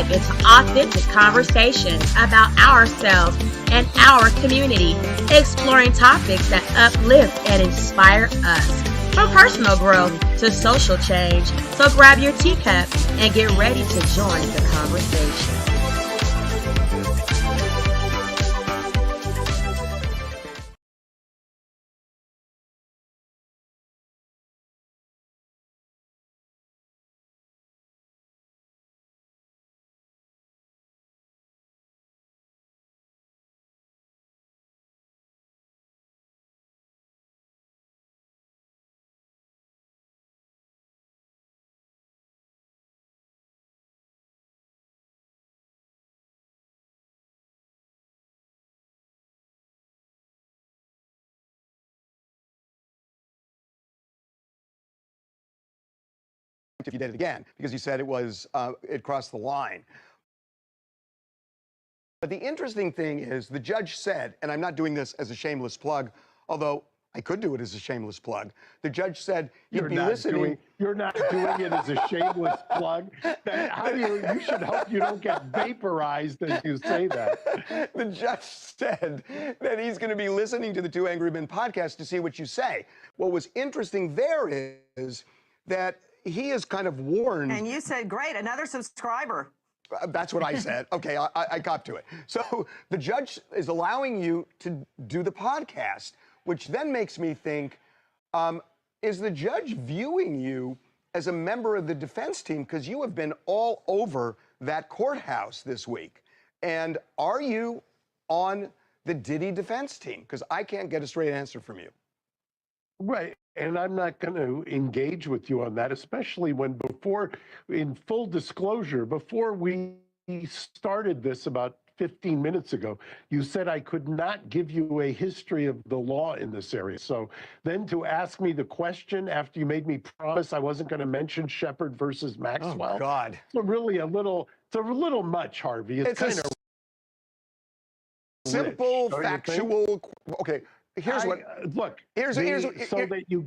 dive into authentic conversations about ourselves and our community, exploring topics that uplift and inspire us. From personal growth to social change. So grab your teacup and get ready to join the conversation. If you did it again, because you said it was it crossed the line. But the interesting thing is the judge said, and I'm not doing this as a shameless plug, although I could do it as a shameless plug. The judge said you're not doing it as a shameless plug. You should hope you don't get vaporized as you say that. The judge said that he's going to be listening to the Two Angry Men podcast to see what you say. What was interesting there is that he is kind of warned. And you said, great, another subscriber. That's what I said. Okay, I cop to it. So the judge is allowing you to do the podcast, which then makes me think, is the judge viewing you as a member of the defense team? Because you have been all over that courthouse this week. And are you on the Diddy defense team? Because I can't get a straight answer from you. Right. And I'm not going to engage with you on that, especially when in full disclosure, before we started this about 15 minutes ago, you said I could not give you a history of the law in this area. So then to ask me the question after you made me promise I wasn't going to mention Shepard versus Maxwell. Oh, God. It's really a little much, Harvey. It's kind of simple, factual. Okay. Here's that you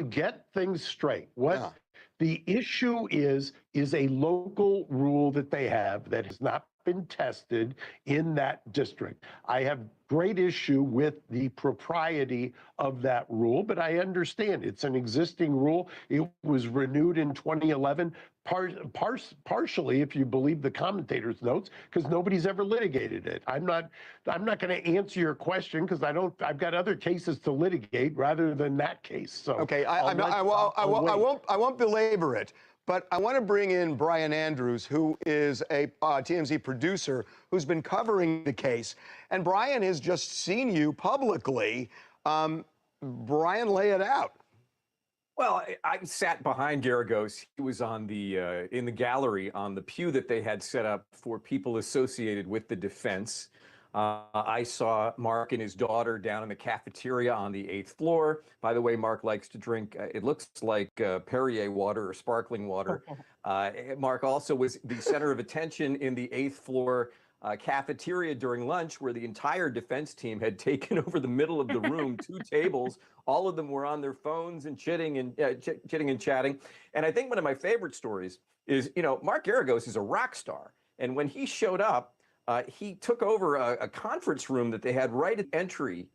get things straight. What the issue is a local rule that they have that has not been tested in that district. I have great issue with the propriety of that rule, but I understand it's an existing rule. It was renewed in 2011, partially, if you believe the commentators' notes, because nobody's ever litigated it. I'm not going to answer your question because I've got other cases to litigate rather than that case. So okay, I won't belabor it. But I want to bring in Brian Andrews, who is a TMZ producer who's been covering the case. And Brian has just seen you publicly. Brian, lay it out. Well, I sat behind Garagos. He was on in the gallery on the pew that they had set up for people associated with the defense. I saw Mark and his daughter down in the cafeteria on the 8th floor. By the way, Mark likes to drink, it looks like Perrier water or sparkling water. Mark also was the center of attention in the 8th floor cafeteria during lunch, where the entire defense team had taken over the middle of the room, 2 tables. All of them were on their phones and chitting and chatting. And I think one of my favorite stories is, Mark Garagos is a rock star. And when he showed up, he took over a conference room that they had right at entry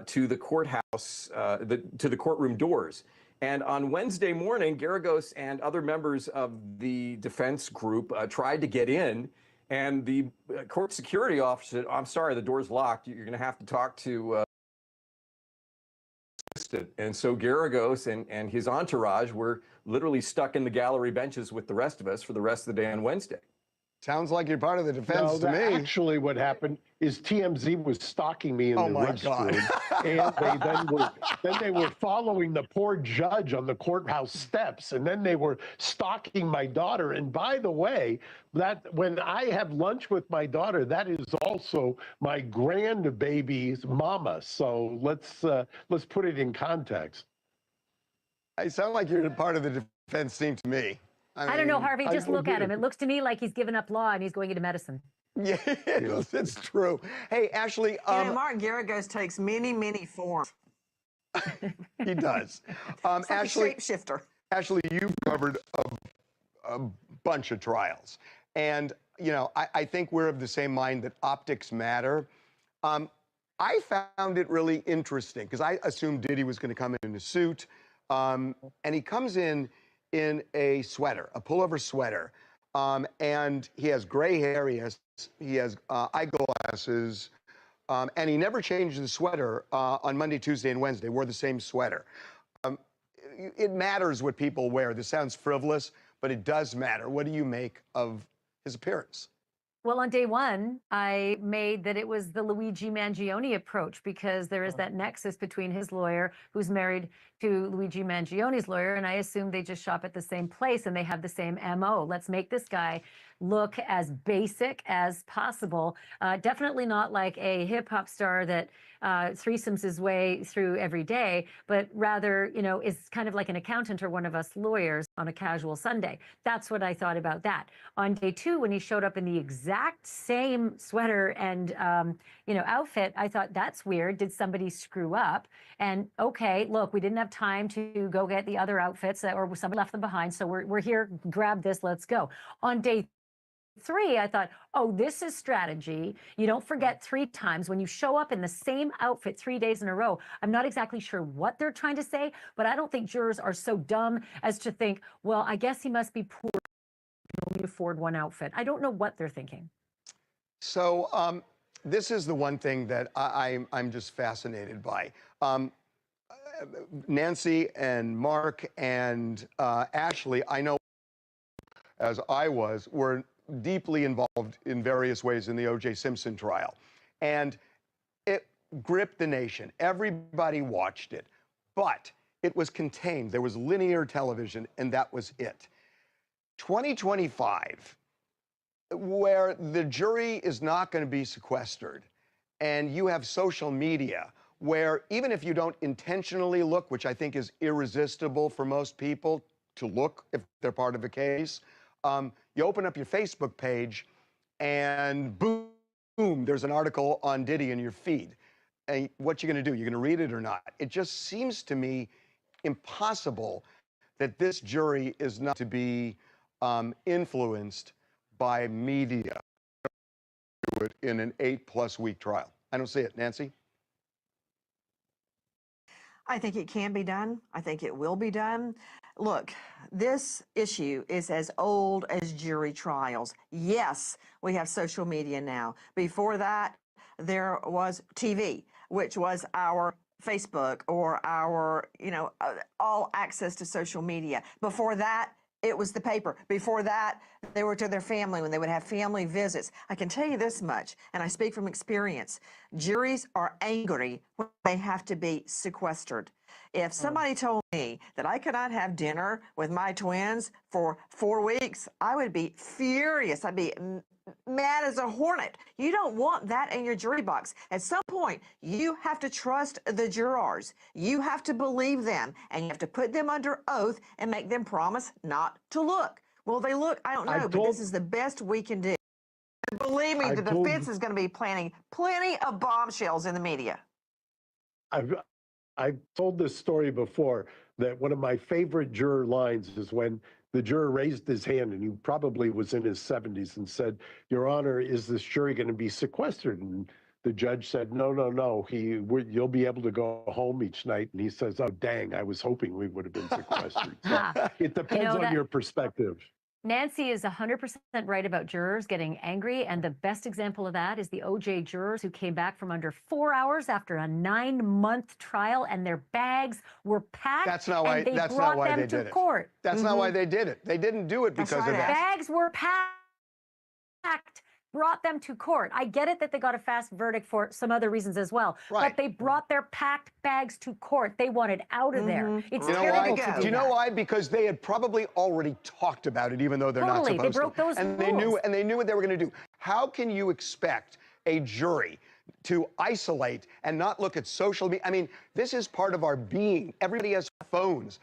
to the courthouse, to the courtroom doors. And on Wednesday morning, Garagos and other members of the defense group tried to get in. And the court security officer said, I'm sorry, the door's locked. You're going to have to talk to assistant. And so Garagos and his entourage were literally stuck in the gallery benches with the rest of us for the rest of the day on Wednesday. Sounds like you're part of the defense to me. Actually, what happened is TMZ was stalking me in the restroom, and then they were following the poor judge on the courthouse steps, and then they were stalking my daughter. And by the way, that when I have lunch with my daughter, that is also my grandbaby's mama. So let's put it in context. I sound like you're part of the defense team to me. I don't know, Harvey. Just look at him. It looks to me like he's given up law and he's going into medicine. Yeah, it's true. Hey, Ashley. Mark Garagos takes many, many forms. He does. It's like Ashley, a shapeshifter. Ashley, you've covered a bunch of trials, And, you know, I think we're of the same mind that optics matter. I found it really interesting because I assumed Diddy was going to come in a suit. And he comes in a sweater, a pullover sweater. And he has gray hair, he has eyeglasses, and he never changed the sweater on Monday, Tuesday, and Wednesday. Wore the same sweater. It matters what people wear. This sounds frivolous, but it does matter. What do you make of his appearance? Well, on day one, I made that it was the Luigi Mangione approach because there is that nexus between his lawyer, who's married to Luigi Mangione's lawyer, and I assume they just shop at the same place and they have the same MO. Let's make this guy look as basic as possible. Definitely not like a hip hop star that threesomes his way through every day, but rather, you know, is kind of like an accountant or one of us lawyers on a casual Sunday. That's what I thought about that. On day two, when he showed up in the exact same sweater and, you know, outfit, I thought, that's weird. Did somebody screw up? And okay, look, we didn't have time to go get the other outfits or somebody left them behind. So we're here, grab this, let's go. On day three, I thought, oh, this is strategy. You don't forget 3 times. When you show up in the same outfit 3 days in a row, I'm not exactly sure what they're trying to say, but I don't think jurors are so dumb as to think, well, I guess he must be poor, can only afford one outfit. I don't know what they're thinking. So this is the one thing that I'm just fascinated by. Nancy and Mark and Ashley, I know as I was, were deeply involved in various ways in the O.J. Simpson trial. And it gripped the nation. Everybody watched it. But it was contained. There was linear television, and that was it. 2025, where the jury is not going to be sequestered, and you have social media, where even if you don't intentionally look, which I think is irresistible for most people to look if they're part of a case, you open up your Facebook page and boom, there's an article on Diddy in your feed. And what you going to do? You're going to read it or not? It just seems to me impossible that this jury is not to be influenced by media in an 8+ week trial. I don't see it. Nancy? I think it can be done. I think it will be done. Look, this issue is as old as jury trials. Yes, we have social media now. Before that, there was TV, which was our Facebook or our, you know, all access to social media. Before that, it was the paper. Before that, they were to their family when they would have family visits. I can tell you this much, and I speak from experience. Juries are angry when they have to be sequestered. If somebody told me that I could not have dinner with my twins for 4 weeks, I would be furious. I'd be mad as a hornet. You don't want that in your jury box. At some point, you have to trust the jurors. You have to believe them, and you have to put them under oath and make them promise not to look. Will they look? I don't know, but this is the best we can do. And believe me, the defense is going to be planning plenty of bombshells in the media. I've told this story before, that one of my favorite juror lines is when the juror raised his hand, and he probably was in his 70s, and said, "Your Honor, is this jury going to be sequestered?" And the judge said, "No, no, no. You'll be able to go home each night." And he says, "Oh, dang, I was hoping we would have been sequestered." So it depends on your perspective. Nancy is 100% right about jurors getting angry, and the best example of that is the O.J. jurors who came back from under 4 hours after a 9-month trial, and their bags were packed. That's not why. That's not why they did it. Court. That's not why they did it. They didn't do it because of that. Bags were packed. Brought them to court. I get it that they got a fast verdict for some other reasons as well, but they brought their packed bags to court. They wanted out of there. It's terrible to do. Do you know why? Because they had probably already talked about it, even though they're not supposed to. They broke those rules. They knew what they were going to do. How can you expect a jury to isolate and not look at social media? I mean, this is part of our being. Everybody has phones.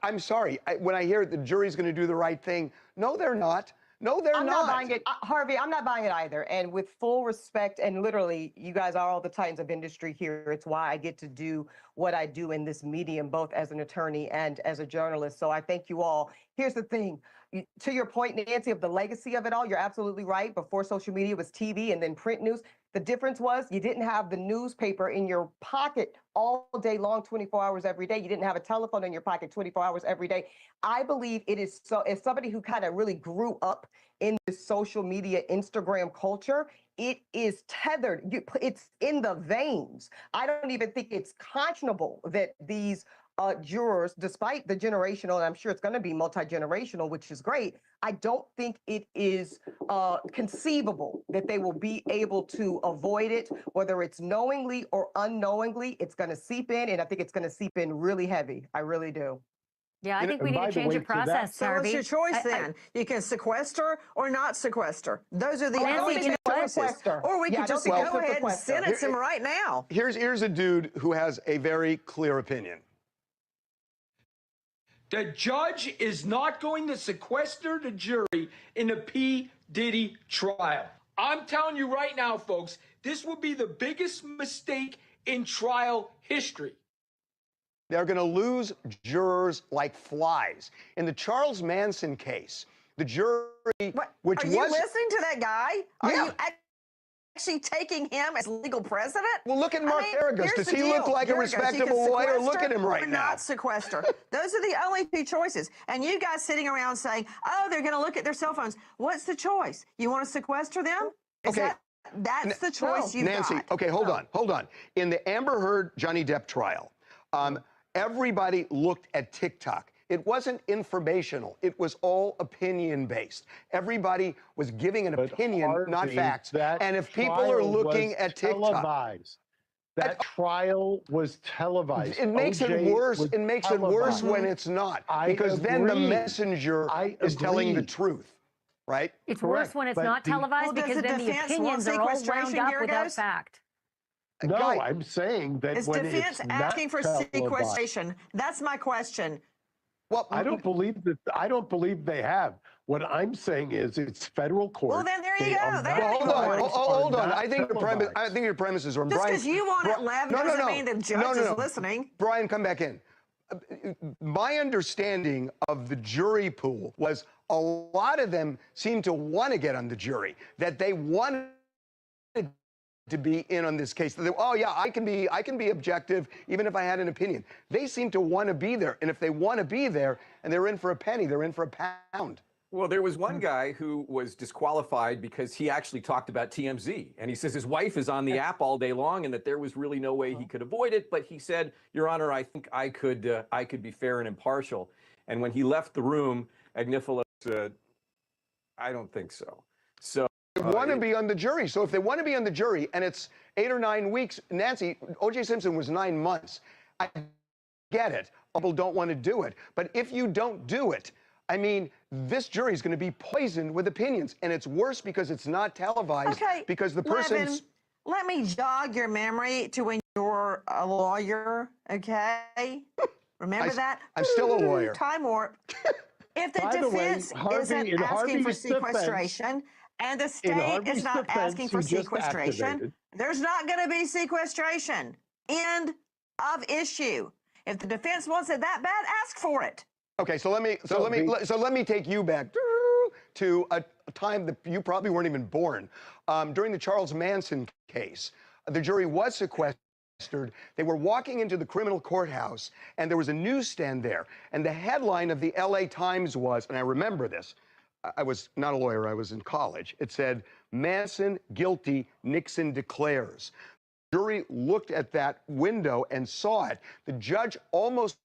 I'm sorry. When I hear the jury's going to do the right thing, no, they're not. No, they're not. I'm not buying it. Harvey, I'm not buying it either. And with full respect, and literally, you guys are all the titans of industry here. It's why I get to do what I do in this medium, both as an attorney and as a journalist. So I thank you all here's the thing. To your point, Nancy, of the legacy of it all, you're absolutely right. Before social media was TV and then print news. The difference was you didn't have the newspaper in your pocket all day long, 24 hours every day. You didn't have a telephone in your pocket 24 hours every day. I believe it is so, as somebody who kind of really grew up in this social media, Instagram culture, it is tethered. It's in the veins. I don't even think it's conscionable that these jurors, despite the generational, and I'm sure it's going to be multi-generational, which is great, I don't think it is conceivable that they will be able to avoid it, whether it's knowingly or unknowingly. It's going to seep in, and I think it's going to seep in really heavy. I really do. Yeah, I think we need to change the process, So what's Harvey. your choice then? You can sequester or not sequester. Those are the only two choices. Or we could just go ahead and sentence him right now. Here's a dude who has a very clear opinion. The judge is not going to sequester the jury in the P. Diddy trial. I'm telling you right now, folks, this will be the biggest mistake in trial history. They're going to lose jurors like flies. In the Charles Manson case, the jury, which Are you listening to that guy? Are you actually taking him as legal president? Well, look at Mark Garagos. Does he look like a respectable lawyer? Look at him right now. Not sequester. Those are the only two choices. And you guys sitting around saying, oh, they're going to look at their cell phones. What's the choice? You want to sequester them? That's the choice you've got. Nancy, okay, hold on. In the Amber Heard Johnny Depp trial, everybody looked at TikTok. It wasn't informational. It was all opinion-based. Everybody was giving an opinion, not facts. And if people are looking at TikTok... That trial was televised. It makes it worse. It makes it worse when it's not. Because then the messenger is telling the truth, right? It's worse when it's not televised because then the opinions are all wound up without fact. No, I'm saying that is when defense it's asking for televised, sequestration? That's my question. Well, I don't believe that. I don't believe they have. What I'm saying is, it's federal court. Well, then there you go. Hold on. I think your premises are. Just because you want it left doesn't mean the judge is listening. Brian, come back in. My understanding of the jury pool was a lot of them seemed to want to get on the jury. That they wanted to be in on this case. Oh yeah, I can be objective even if I had an opinion. They seem to want to be there, and if they want to be there and they're in for a penny, they're in for a pound. Well, there was one guy who was disqualified because he actually talked about TMZ, and he says his wife is on the app all day long, and that there was really no way he could avoid it. But he said, "Your Honor, I think I could be fair and impartial." And when he left the room, Agnifilo said, "I don't think so." So. They want to be on the jury. So if they want to be on the jury and it's 8 or 9 weeks, Nancy, O.J. Simpson was 9 months. I get it. People don't want to do it. But if you don't do it, I mean, this jury is going to be poisoned with opinions. And it's worse because it's not televised. Okay, because the person's... let me jog your memory to when you were a lawyer, okay? Remember that? I'm still a lawyer. Time warp. If the defense isn't asking for sequestration, and the state is not asking for sequestration, there's not going to be sequestration. End of issue. If the defense wants it that bad, ask for it. Okay, so let me take you back to a time that you probably weren't even born. During the Charles Manson case, the jury was sequestered. They were walking into the criminal courthouse, and there was a newsstand there. And the headline of the LA Times was, and I remember this, I was not a lawyer, I was in college. It said, Manson guilty, Nixon declares. The jury looked at that window and saw it. The judge almost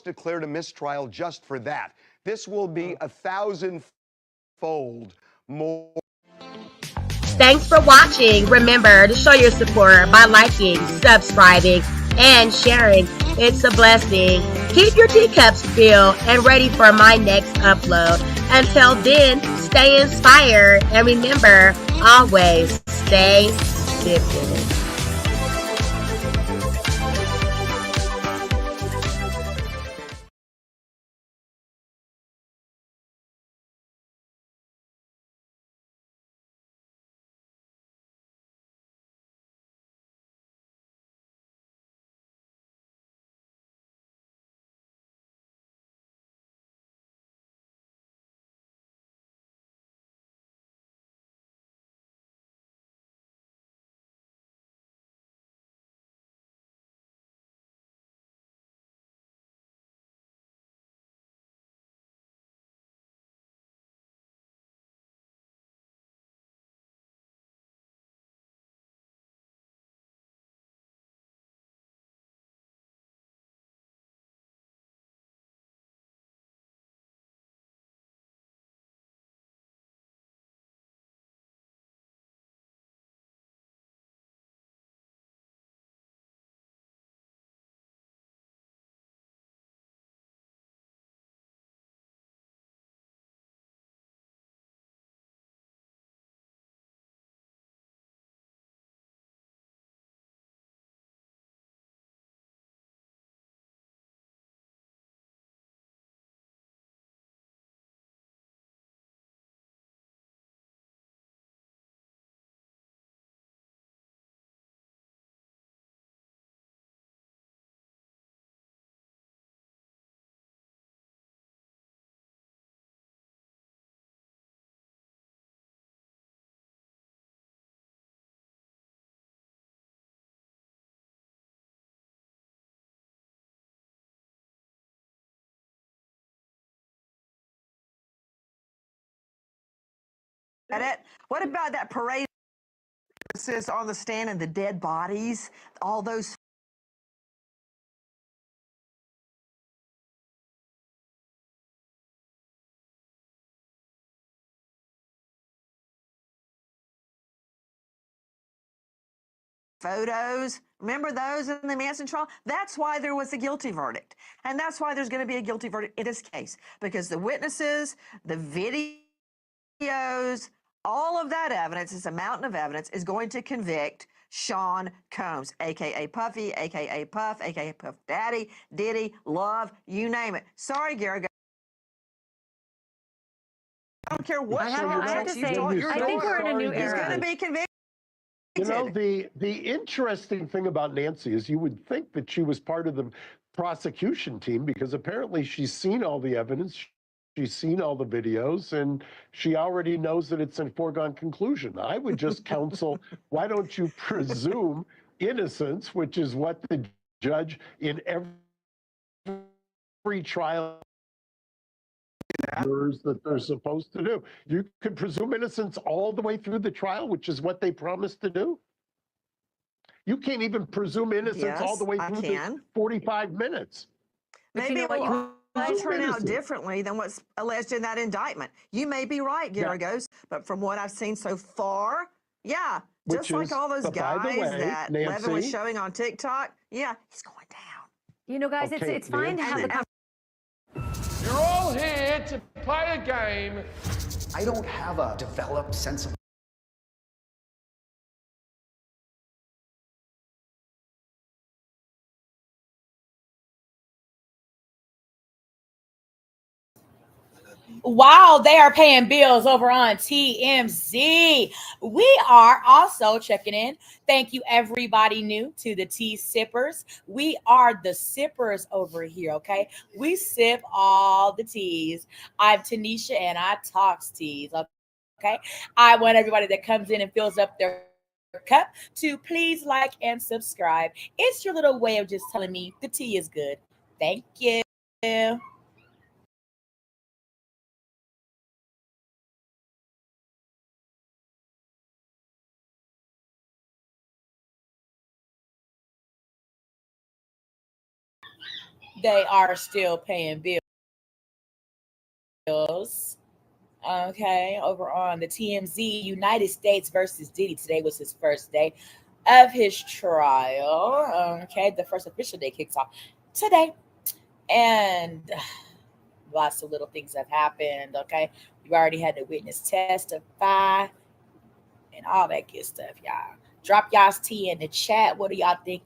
declared a mistrial just for that. This will be 1,000-fold more. Thanks for watching. Remember to show your support by liking, subscribing, and sharing. It's a blessing. Keep your teacups filled and ready for my next upload. Until then, stay inspired and remember, always stay sifted. it. What about that parade on the stand and the dead bodies? All those photos. Remember those in the Manson trial? That's why there was a guilty verdict. And that's why there's going to be a guilty verdict in this case, because the witnesses, the videos, all of that evidence, it's a mountain of evidence, is going to convict Sean Combs, aka Puffy, aka Puff, aka Puff Daddy, Diddy, Love, you name it. Sorry, Gary. I don't care what I have to say, I think we're in a new He's era. going to be convicted. You know, the interesting thing about Nancy is you would think that she was part of the prosecution team, because apparently she's seen all the evidence, she's seen all the videos, and she already knows that it's a foregone conclusion. I would just counsel, why don't you presume innocence, which is what the judge in every trial that they're supposed to do. You can presume innocence all the way through the trial, which is what they promised to do. You can't even presume innocence all the way through the 45 minutes. Maybe it will all turn out differently than what's alleged in that indictment. You may be right, Garagos, but from what I've seen so far, yeah, just like all those guys that Levin was showing on TikTok, yeah, he's going down. You know, guys, it's fine to have the You're all here to play a game. I don't have a developed sense of While they are paying bills over on TMZ, we are also checking in. Thank you, everybody new to the Tea Sippers. We are the sippers over here, okay? We sip all the teas. I'm Tanisha and I talks teas, okay? I want everybody that comes in and fills up their cup to please like and subscribe. It's your little way of just telling me the tea is good. Thank you. They are still paying bills. Okay, over on the TMZ, United States versus Diddy. Today was his first day of his trial. Okay, the first official day kicks off today. And lots of little things have happened. Okay, you've already had the witness testify and all that good stuff, y'all. Drop y'all's tea in the chat. What do y'all think?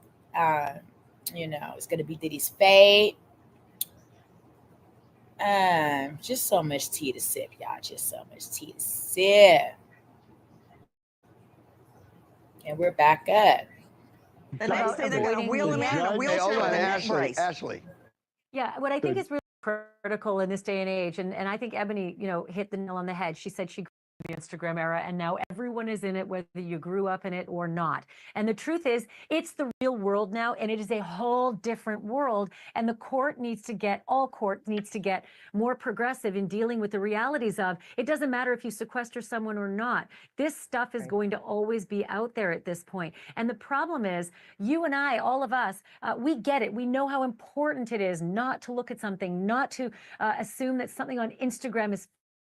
It's going to be Diddy's fate. Just so much tea to sip, y'all. Just so much tea to sip. And we're back up. And they say they're going to wheel him in a wheelchair with a neck brace. Ashley. Yeah, what I think is really critical in this day and age, and I think Ebony, hit the nail on the head. She said she grew up in the Instagram era, and now everyone is in it, whether you grew up in it or not. And the truth is, it's the real world now, and it is a whole different world. And the all court needs to get more progressive in dealing with the realities of, it doesn't matter if you sequester someone or not. This stuff is going to always be out there at this point. And the problem is, you and I, all of us, we get it. We know how important it is not to look at something, not to assume that something on Instagram is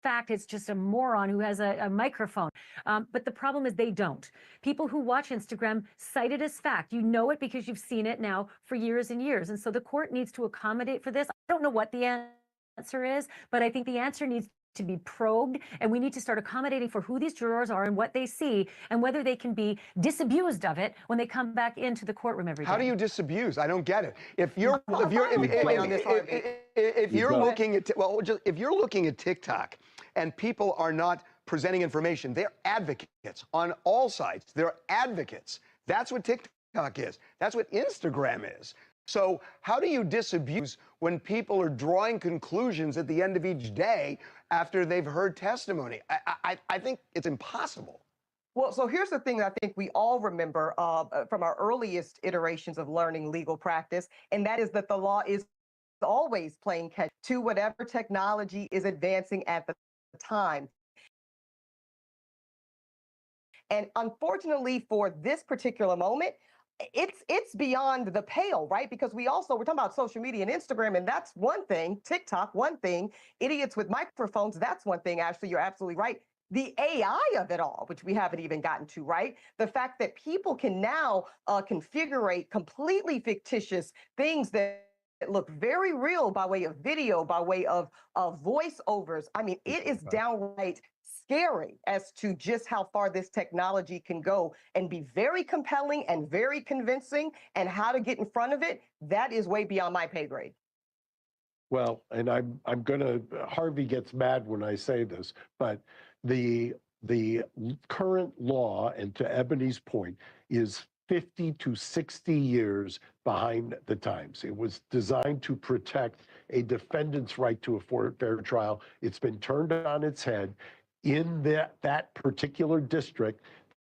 fact. It's just a moron who has a microphone. But the problem is they don't. People who watch Instagram cite it as fact. You know it because you've seen it now for years and years. And so the court needs to accommodate for this. I don't know what the answer is, but I think the answer needs to be probed, and we need to start accommodating for who these jurors are and what they see and whether they can be disabused of it when they come back into the courtroom every day. How do you disabuse? I don't get it. If you're looking at TikTok and people are not presenting information, they're advocates on all sides. They're advocates. That's what TikTok is. That's what Instagram is. So how do you disabuse when people are drawing conclusions at the end of each day after they've heard testimony? I think it's impossible. Well, so here's the thing that I think we all remember from our earliest iterations of learning legal practice, and that is that the law is always playing catch to whatever technology is advancing at the time. And unfortunately for this particular moment, it's beyond the pale, right? Because we're talking about social media and Instagram, and that's one thing. TikTok, one thing. Idiots with microphones, that's one thing. Ashley, you're absolutely right. The AI of it all, which we haven't even gotten to, right? The fact that people can now configure completely fictitious things that look very real by way of video, by way of voiceovers. I mean, it is downright scary as to just how far this technology can go and be very compelling and very convincing, and how to get in front of it. That is way beyond my pay grade. Well, and I'm gonna, Harvey gets mad when I say this, but the current law, and to Ebony's point, is 50 to 60 years behind the times. It was designed to protect a defendant's right to a fair trial. It's been turned on its head. In that particular district,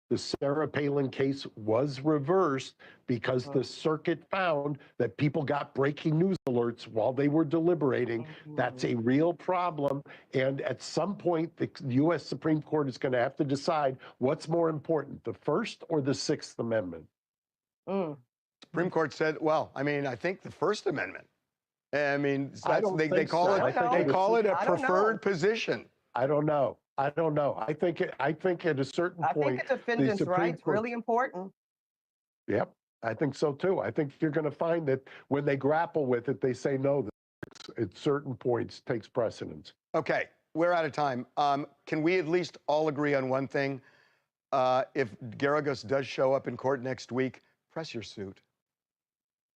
the Sarah Palin case was reversed because the circuit found that people got breaking news alerts while they were deliberating. That's a real problem. And at some point, the U.S. Supreme Court is going to have to decide what's more important, the First or the Sixth Amendment. Supreme Court said, well, I mean, I think the First Amendment. I mean, they call it a preferred position. I don't know. I think at a certain point, I think a defendant's rights really important. Yep, I think so too. I think you're going to find that when they grapple with it, they say no. At certain points, takes precedence. Okay, we're out of time. Can we at least all agree on one thing? If Geragos does show up in court next week, press your suit.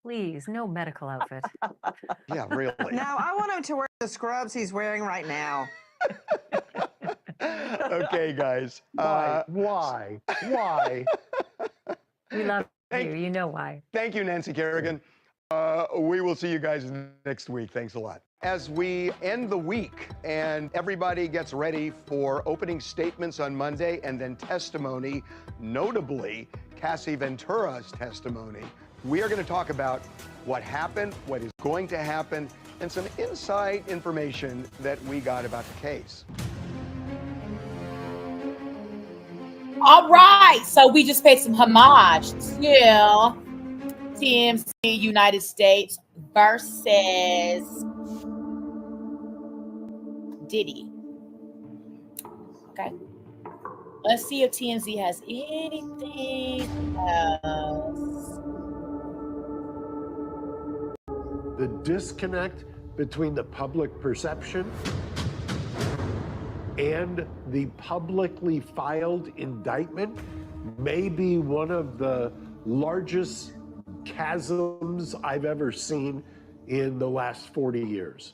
Please, no medical outfit. Yeah, really. Now, I want him to wear the scrubs he's wearing right now. Okay, guys. Why? We love you. You know why. Thank you, Nancy Kerrigan. We will see you guys next week. Thanks a lot. As we end the week and everybody gets ready for opening statements on Monday and then testimony, notably Cassie Ventura's testimony, we are going to talk about what happened, what is going to happen, and some inside information that we got about the case. All right, so we just paid some homage to TMZ United States versus Diddy. Okay, let's see if TMZ has anything else. The disconnect between the public perception and the publicly filed indictment may be one of the largest chasms I've ever seen in the last 40 years.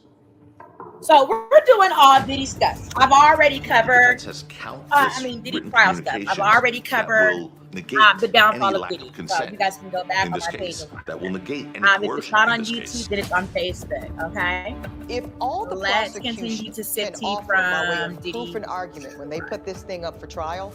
So we're doing all Diddy stuff. I've already covered, Diddy trial stuff. I've already covered the downfall of Diddy. So you guys can go back on my page. That will negate any if it's not on YouTube, then it's on Facebook, okay? If all the Let's continue to sip tea from Diddy. Proof and argument when they put this thing up for trial.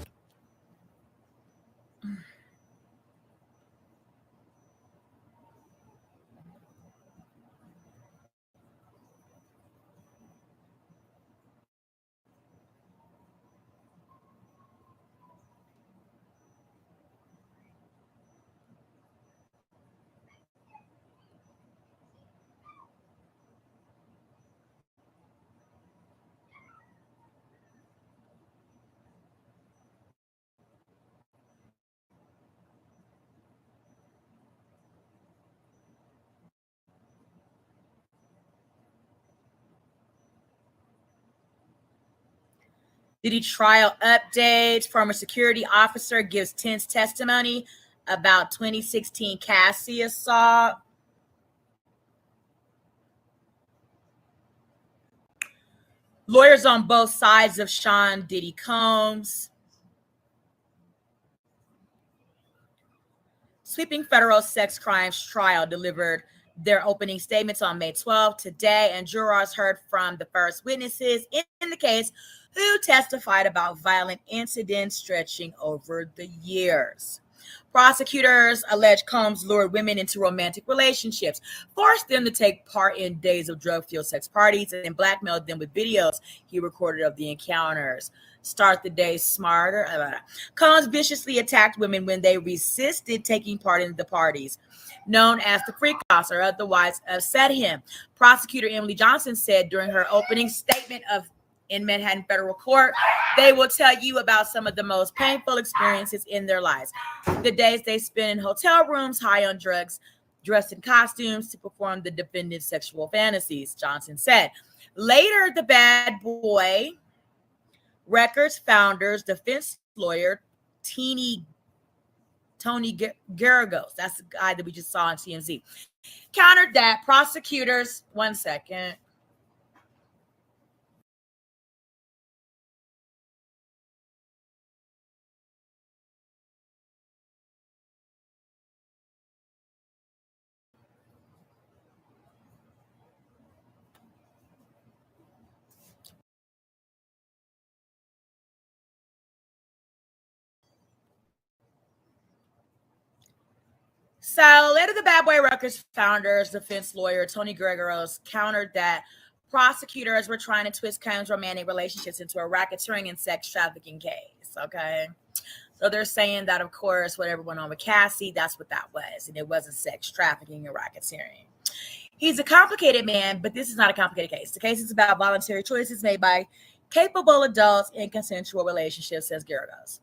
Diddy trial updates. Former security officer gives tense testimony about 2016 Cassie assault. Lawyers on both sides of Sean Diddy Combs. Sweeping federal sex crimes trial delivered their opening statements on May 12th today, and jurors heard from the first witnesses in the case who testified about violent incidents stretching over the years. Prosecutors allege Combs lured women into romantic relationships, forced them to take part in days of drug-fueled sex parties, and blackmailed them with videos he recorded of the encounters. Start the day smarter. Combs viciously attacked women when they resisted taking part in the parties, known as the freak offs, or otherwise upset him. Prosecutor Emily Johnson said during her opening statement in Manhattan Federal Court, they will tell you about some of the most painful experiences in their lives. The days they spend in hotel rooms, high on drugs, dressed in costumes to perform the defendant's sexual fantasies, Johnson said. Later, the Bad Boy Records founder's defense lawyer, Tony Garagos, that's the guy that we just saw on TMZ, countered that prosecutors, one second. So later, the Bad Boy Records founder's defense lawyer, Tony Gregoros, countered that prosecutors were trying to twist Combs' romantic relationships into a racketeering and sex trafficking case, okay? So they're saying that, of course, whatever went on with Cassie, that's what that was, and it wasn't sex trafficking or racketeering. He's a complicated man, but this is not a complicated case. The case is about voluntary choices made by capable adults in consensual relationships, says Geragos.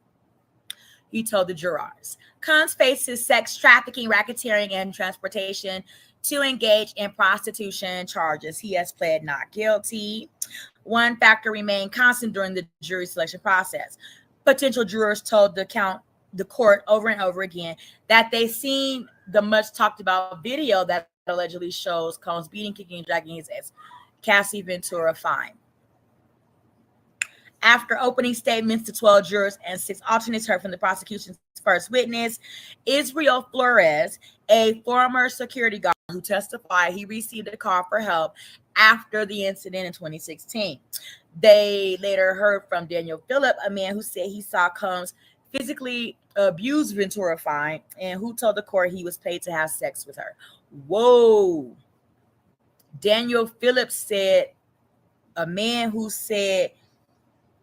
He told the jurors. Combs faces sex trafficking, racketeering, and transportation to engage in prostitution charges. He has pled not guilty. One factor remained constant during the jury selection process. Potential jurors told the court over and over again that they seen the much talked about video that allegedly shows Combs beating, kicking, and dragging his ex, Cassie Ventura, fine. After opening statements to 12 jurors and 6 alternates heard from the prosecution's first witness, Israel Flores, a former security guard who testified he received a call for help after the incident in 2016. They later heard from Daniel Phillip, a man who said he saw Combs physically abuse Ventura Fine and who told the court he was paid to have sex with her. Whoa. Daniel Phillip said, a man who said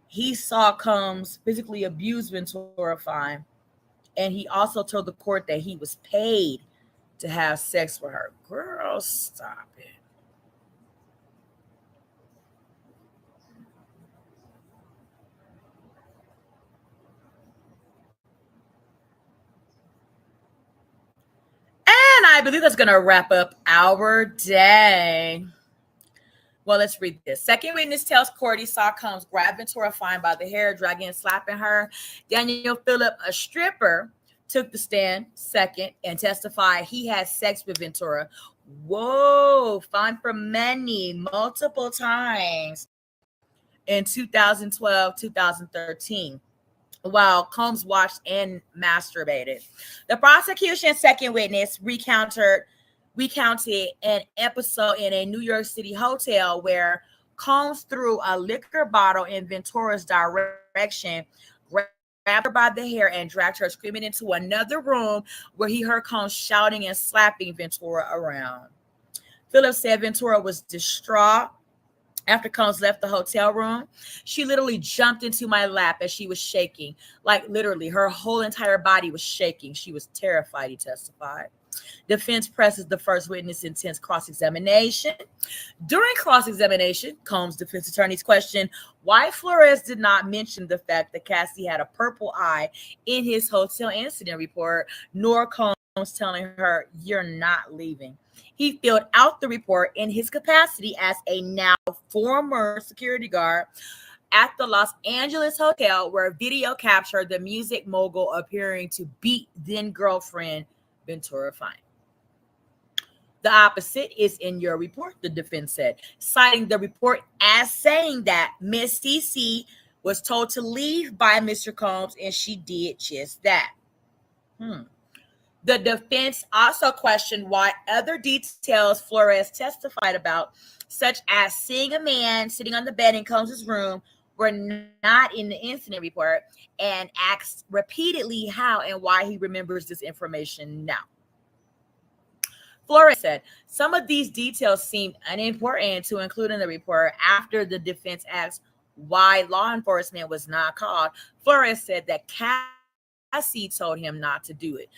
he saw Combs physically abuse Ventura Fine, and he also told the court that he was paid to have sex with her. Girl, stop it. And I believe that's going to wrap up our day. Well, let's read this. Second witness tells court he saw Combs grab Ventura Fine by the hair, dragging and slapping her. Daniel Phillip, a stripper, took the stand second and testified he had sex with Ventura. Whoa, Fine for money multiple times in 2012, 2013. While Combs watched and masturbated. The prosecution's second witness recounted an episode in a New York City hotel where Combs threw a liquor bottle in Ventura's direction, grabbed her by the hair, and dragged her screaming into another room where he heard Combs shouting and slapping Ventura around. Phillips said Ventura was distraught after Combs left the hotel room. She literally jumped into my lap as she was shaking. Like literally, her whole entire body was shaking. She was terrified, he testified. Defense presses the first witness intense cross-examination. During cross-examination, Combs' defense attorneys questioned why Flores did not mention the fact that Cassie had a purple eye in his hotel incident report, nor Combs telling her, "You're not leaving." He filled out the report in his capacity as a now former security guard at the Los Angeles hotel, where video captured the music mogul appearing to beat then-girlfriend Ventura Fine. The opposite is in your report, the defense said, citing the report as saying that Miss CC was told to leave by Mr. Combs, and she did just that. The defense also questioned why other details Flores testified about, such as seeing a man sitting on the bed in Combs' room, were not in the incident report, and asked repeatedly how and why he remembers this information now. Flores said some of these details seemed unimportant to include in the report after the defense asked why law enforcement was not called, Flores said that Cassie told him not to do it.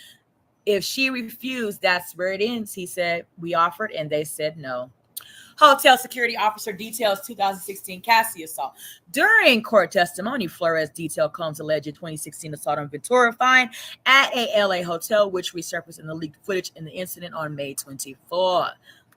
If she refused, that's where it ends. He said, we offered and they said no. Hotel security officer details 2016 Cassie assault. During court testimony, Flores detailed Combs' alleged 2016 assault on Ventura Fine at a LA hotel, which resurfaced in the leaked footage in the incident on May 24,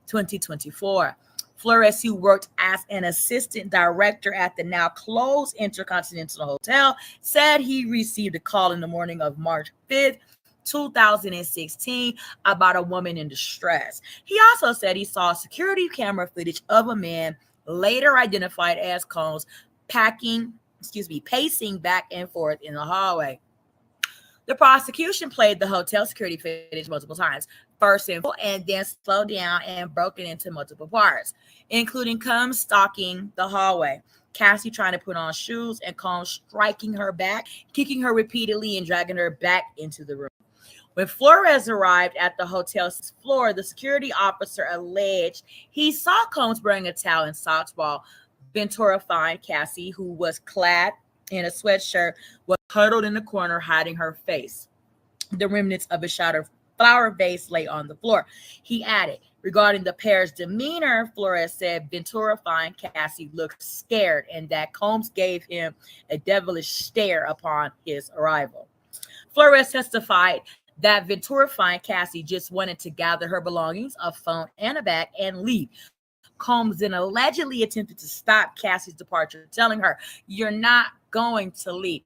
2024. Flores, who worked as an assistant director at the now closed Intercontinental Hotel, said he received a call in the morning of March 5th, 2016 about a woman in distress. He also said he saw security camera footage of a man later identified as Combs pacing back and forth in the hallway. The prosecution played the hotel security footage multiple times, first in full and then slowed down and broken into multiple parts, including Combs stalking the hallway, Cassie trying to put on shoes, and Combs striking her back, kicking her repeatedly, and dragging her back into the room. When Flores arrived at the hotel's floor, the security officer alleged he saw Combs wearing a towel and socks while Ventura Fine Cassie, who was clad in a sweatshirt, was huddled in the corner, hiding her face. The remnants of a shattered flower vase lay on the floor. He added, regarding the pair's demeanor, Flores said Ventura Fine Cassie looked scared and that Combs gave him a devilish stare upon his arrival. Flores testified that Ventura Fine Cassie just wanted to gather her belongings, a phone and a bag, and leave. Combs then allegedly attempted to stop Cassie's departure, telling her, "You're not going to leave."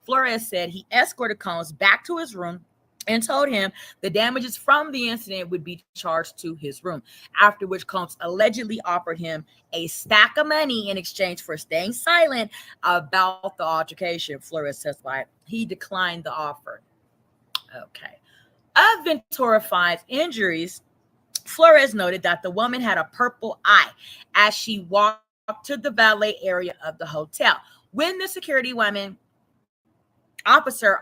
Flores said he escorted Combs back to his room and told him the damages from the incident would be charged to his room, after which Combs allegedly offered him a stack of money in exchange for staying silent about the altercation. Flores testified he declined the offer. Okay. Of Ventura Fine's injuries, Flores noted that the woman had a purple eye as she walked to the valet area of the hotel. When the security officer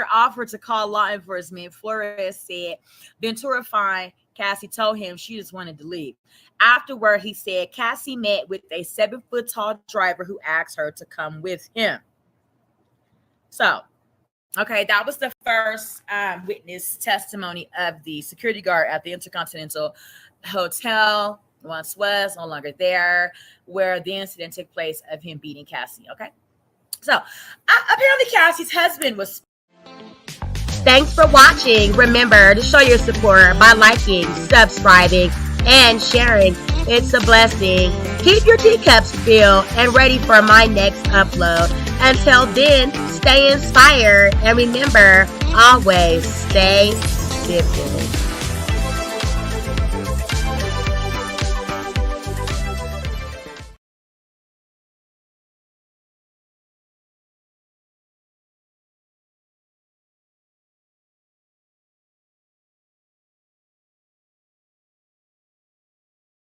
offered to call law enforcement, Flores said Ventura Fine Cassie told him she just wanted to leave. Afterward, he said Cassie met with a 7-foot-tall driver who asked her to come with him. So, okay, that was the first witness testimony of the security guard at the Intercontinental Hotel, once was, no longer there, where the incident took place of him beating Cassie, okay? So, apparently Cassie's husband was... Thanks for watching. Remember to show your support by liking, subscribing, and sharing. It's a blessing. Keep your teacups filled and ready for my next upload. Until then, stay inspired and remember, always stay sifted.